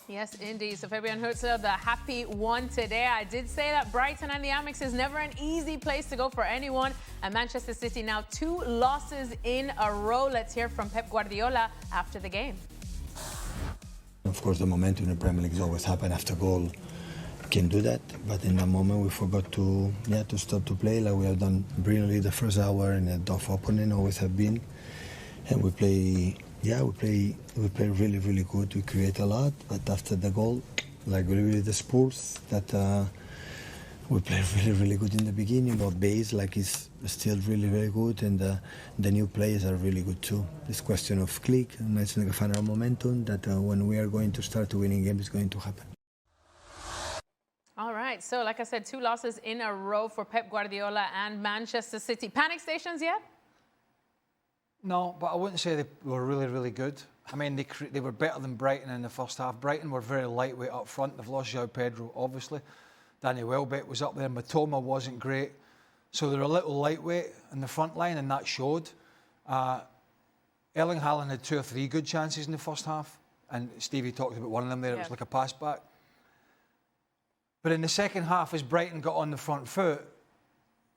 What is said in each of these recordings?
Yes, indeed. So Fabian Hurtzel, the happy one today. I did say that Brighton and the Amex is never an easy place to go for anyone. And Manchester City now 2 losses in a row. Let's hear from Pep Guardiola after the game. Of course, the momentum in the Premier League is always happen after goal. Can do that, but in that moment we forgot to stop to play like we have done brilliantly the first hour, and a tough opponent always have been. And we play really, really good. We create a lot, but after the goal, like really the Spurs, that we play really, really good in the beginning. Our base like is still really, very good, and the new players are really good too. This question of click, and it's like a final momentum that when we are going to start to winning games, is going to happen. All right, so like I said, 2 losses in a row for Pep Guardiola and Manchester City. Panic stations yet? No, but I wouldn't say they were really, really good. I mean, they were better than Brighton in the first half. Brighton were very lightweight up front. They've lost João Pedro, obviously. Danny Welbeck was up there. Matoma wasn't great. So they're a little lightweight in the front line, and that showed. Erling Haaland had 2 or 3 good chances in the first half, and Stevie talked about one of them there. It was like a pass back. But in the second half, as Brighton got on the front foot,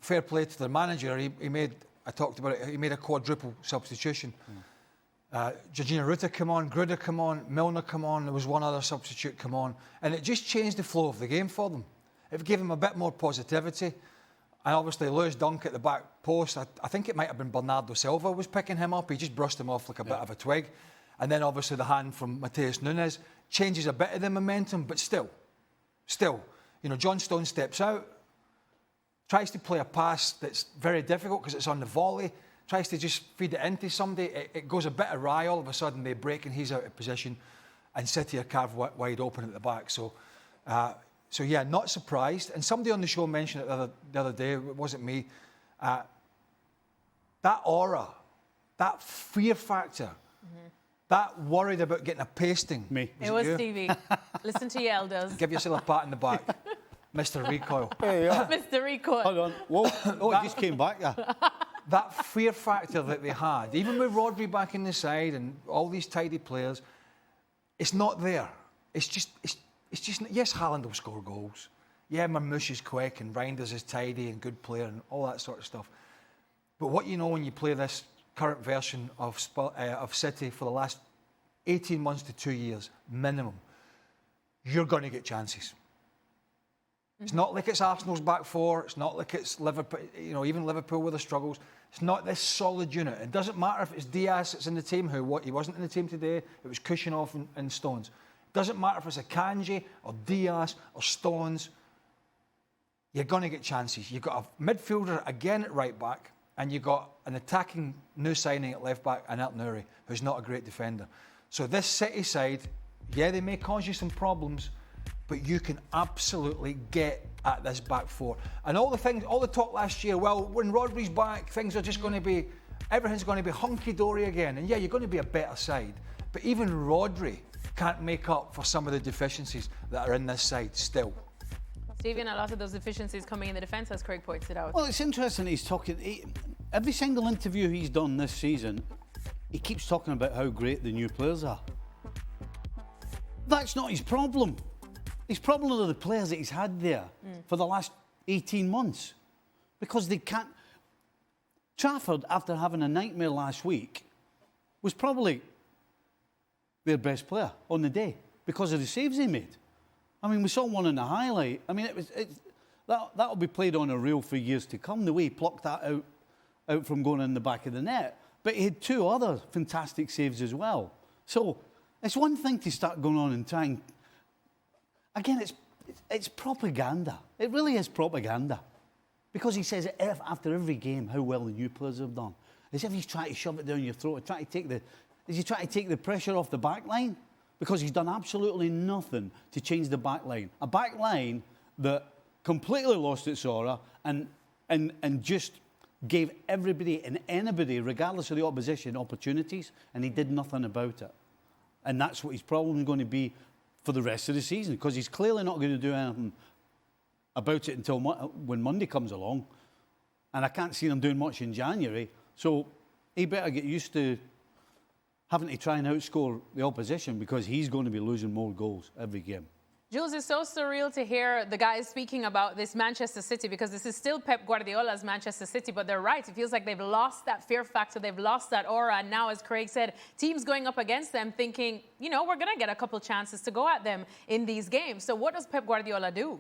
fair play to the manager. He made a quadruple substitution. Georgina Ruta come on, Gruda come on, Milner come on, there was one other substitute come on. And it just changed the flow of the game for them. It gave them a bit more positivity. And obviously, Lewis Dunk at the back post, I think it might have been Bernardo Silva was picking him up. He just brushed him off like a bit of a twig. And then obviously the hand from Mateus Nunes changes a bit of the momentum, but still, you know, John Stones steps out, tries to play a pass that's very difficult because it's on the volley, tries to just feed it into somebody. It goes a bit awry. All of a sudden, they break and he's out of position, and City are carved wide open at the back. So yeah, not surprised. And somebody on the show mentioned it the other day, it wasn't me, that aura, that fear factor, that worried about getting a pasting. Me. It was Stevie. Listen to your elders. Give yourself a pat in the back. Mr. Recoil. There you are. Mr. Recoil. Hold on. Whoa. Oh, it just came back, yeah. That fear factor that they had, even with Rodri back in the side and all these tidy players, it's not there. It's just, yes, Haaland will score goals. Yeah, Marmoush is quick and Reinders is tidy and good player and all that sort of stuff. But what you know when you play this current version of City for the last 18 months to 2 years, minimum, you're going to get chances. It's not like it's Arsenal's back four. It's not like it's Liverpool, you know, even Liverpool with the struggles. It's not this solid unit. It doesn't matter if it's Diaz that's in the team, he wasn't in the team today. It was Kushinov and Stones. It doesn't matter if it's Akanji or Diaz or Stones. You're going to get chances. You've got a midfielder again at right back, and you've got an attacking new signing at left back, Anel Nouri, who's not a great defender. So this City side, yeah, they may cause you some problems, but you can absolutely get at this back four. And all the talk last year, well, when Rodri's back, things are just going to be, everything's going to be hunky-dory again. And yeah, you're going to be a better side. But even Rodri can't make up for some of the deficiencies that are in this side still. Stephen, a lot of those deficiencies coming in the defence, as Craig pointed out. Well, it's interesting he's talking, every single interview he's done this season, he keeps talking about how great the new players are. That's not his problem. His problem are the players that he's had there for the last 18 months. Because they can't... Trafford, after having a nightmare last week, was probably their best player on the day because of the saves he made. I mean, we saw one in the highlight. I mean, that'll be played on a reel for years to come, the way he plucked that out from going in the back of the net. But he had 2 other fantastic saves as well. So it's one thing to start going on and trying... Again, it's propaganda. It really is propaganda. Because he says after every game how well the new players have done. As if he's trying to shove it down your throat. Is he trying to take the pressure off the back line? Because he's done absolutely nothing to change the back line. A back line that completely lost its aura and just gave everybody and anybody, regardless of the opposition, opportunities, and he did nothing about it. And that's what his problem is going to be for the rest of the season, because he's clearly not going to do anything about it until when Monday comes along. And I can't see them doing much in January. So he better get used to having to try and outscore the opposition because he's going to be losing more goals every game. Jules, it's so surreal to hear the guys speaking about this Manchester City because this is still Pep Guardiola's Manchester City, but they're right. It feels like they've lost that fear factor. They've lost that aura. And now, as Craig said, teams going up against them thinking, you know, we're going to get a couple chances to go at them in these games. So what does Pep Guardiola do?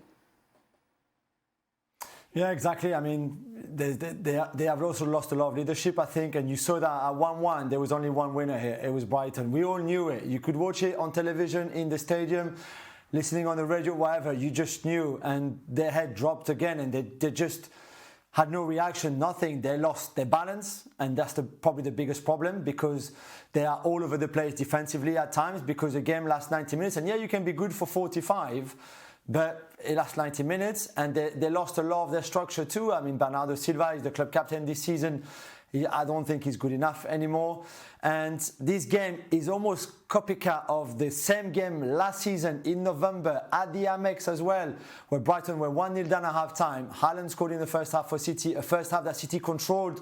Yeah, exactly. I mean, they have also lost a lot of leadership, I think. And you saw that at 1-1, there was only one winner here. It was Brighton. We all knew it. You could watch it on television, in the stadium, listening on the radio, whatever. You just knew. And their head dropped again. And they just had no reaction, nothing. They lost their balance. And that's probably the biggest problem because they are all over the place defensively at times because the game lasts 90 minutes. And yeah, you can be good for 45. But it lasts 90 minutes and they lost a lot of their structure too. I mean, Bernardo Silva is the club captain this season. I don't think he's good enough anymore. And this game is almost copycat of the same game last season in November at the Amex as well, where Brighton were 1-0 down at half-time. Haaland scored in the first half for City, a first half that City controlled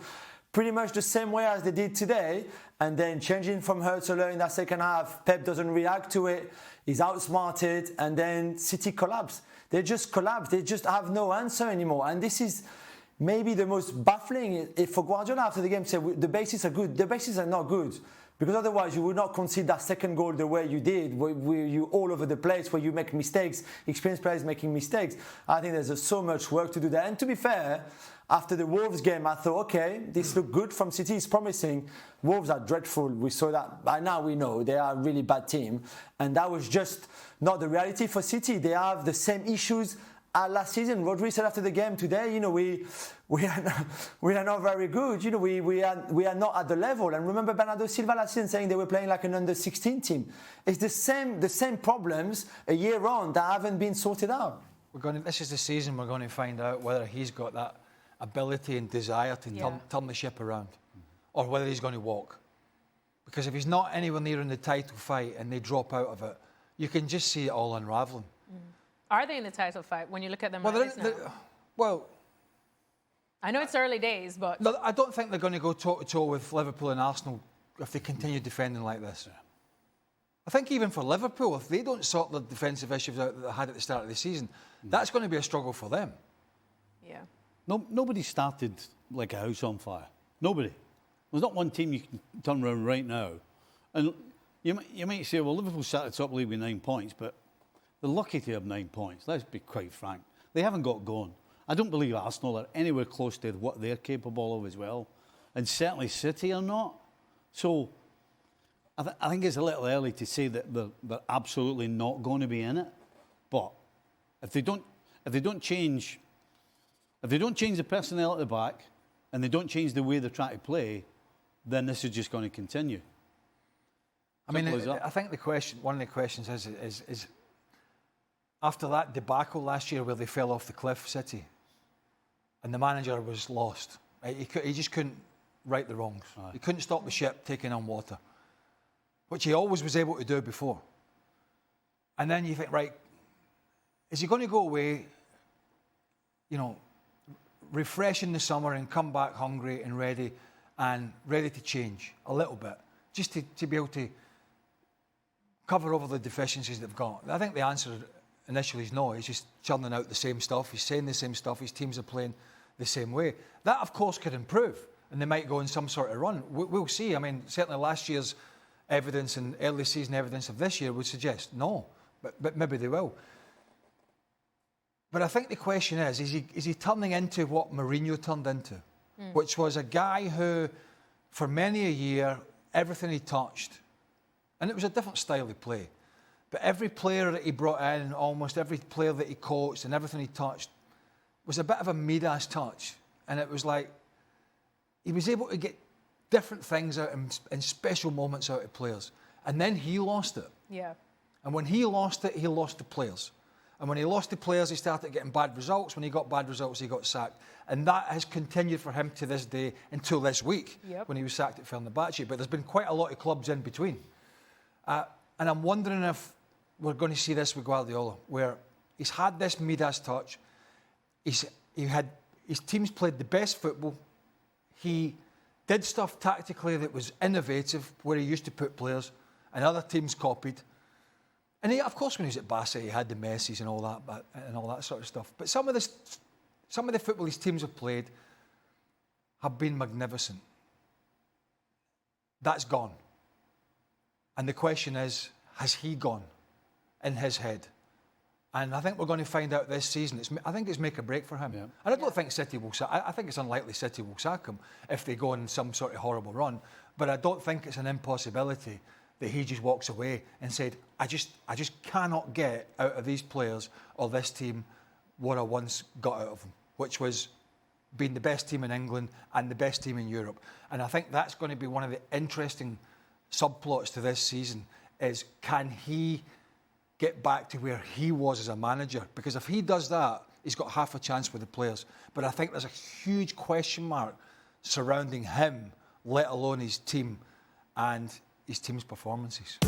pretty much the same way as they did today, and then changing from Hurtler in that second half, Pep doesn't react to it, he's outsmarted, and then City collapse. They just collapse, they just have no answer anymore, and this is maybe the most baffling. If for Guardiola after the game said the basics are good, the basics are not good. Because otherwise you would not concede that second goal the way you did, where you all over the place, where you make mistakes, experienced players making mistakes. I think there's so much work to do there. And to be fair, after the Wolves game, I thought, okay, this looked good from City, it's promising. Wolves are dreadful. We saw that. By now we know they are a really bad team. And that was just not the reality for City. They have the same issues last season. Rodri said after the game today, you know, we are not very good. You know, we are not at the level. And remember Bernardo Silva last season saying they were playing like an under-16 team. It's the same problems a year on that haven't been sorted out. This is the season we're going to find out whether he's got that ability and desire to turn the ship around, or whether he's going to walk. Because if he's not anywhere near in the title fight and they drop out of it, you can just see it all unravelling. Are they in the title fight when you look at them now? I know it's early days, but... No, I don't think they're going to go toe-to-toe with Liverpool and Arsenal if they continue defending like this. I think even for Liverpool, if they don't sort the defensive issues out that they had at the start of the season, that's going to be a struggle for them. Yeah. Nobody started like a house on fire. Nobody. There's not one team you can turn around right now. And you might say, well, Liverpool started top league with 9 points, but they're lucky to have 9 points. Let's be quite frank. They haven't got going. I don't believe Arsenal are anywhere close to what they're capable of as well. And certainly City are not. So I think it's a little early to say that they're absolutely not going to be in it. But if they don't change the personnel at the back and they don't change the way they're trying to play, then this is just going to continue. I mean, I think one of the questions is after that debacle last year where they fell off the cliff, City, and the manager was lost. He just couldn't right the wrongs. Aye. He couldn't stop the ship taking on water, which he always was able to do before. And then you think, right, is he going to go away, you know, refresh in the summer and come back hungry and ready to change a little bit, just to be able to cover over the deficiencies they've got? I think the answer initially is no. He's just churning out the same stuff. He's saying the same stuff. His teams are playing the same way. That, of course, could improve, and they might go on some sort of run. We'll see. I mean, certainly last year's evidence and early season evidence of this year would suggest no, but maybe they will. But I think the question is he turning into what Mourinho turned into, which was a guy who, for many a year, everything he touched, and it was a different style of play, but every player that he brought in, almost every player that he coached and everything he touched was a bit of a Midas touch. And it was like he was able to get different things out in special moments out of players. And then he lost it. Yeah. And when he lost it, he lost the players. And when he lost the players, he started getting bad results. When he got bad results, he got sacked. And that has continued for him to this day until this week, when he was sacked at Fenerbahce. But there's been quite a lot of clubs in between. And I'm wondering if we're going to see this with Guardiola, where he's had this Midas touch. His teams played the best football. He did stuff tactically that was innovative, where he used to put players, and other teams copied. And he, of course, when he was at Barca, he had the Messis and all that sort of stuff. But some of the football his teams have played have been magnificent. That's gone. And the question is, has he gone in his head? And I think we're going to find out this season. I think it's make or break for him. Yeah. And I don't think City will sack. I think it's unlikely City will sack him if they go on some sort of horrible run. But I don't think it's an impossibility that he just walks away and said, I just cannot get out of these players or this team what I once got out of them, which was being the best team in England and the best team in Europe. And I think that's going to be one of the interesting subplots to this season is, can he get back to where he was as a manager? Because if he does that, he's got half a chance with the players. But I think there's a huge question mark surrounding him, let alone his team and his team's performances.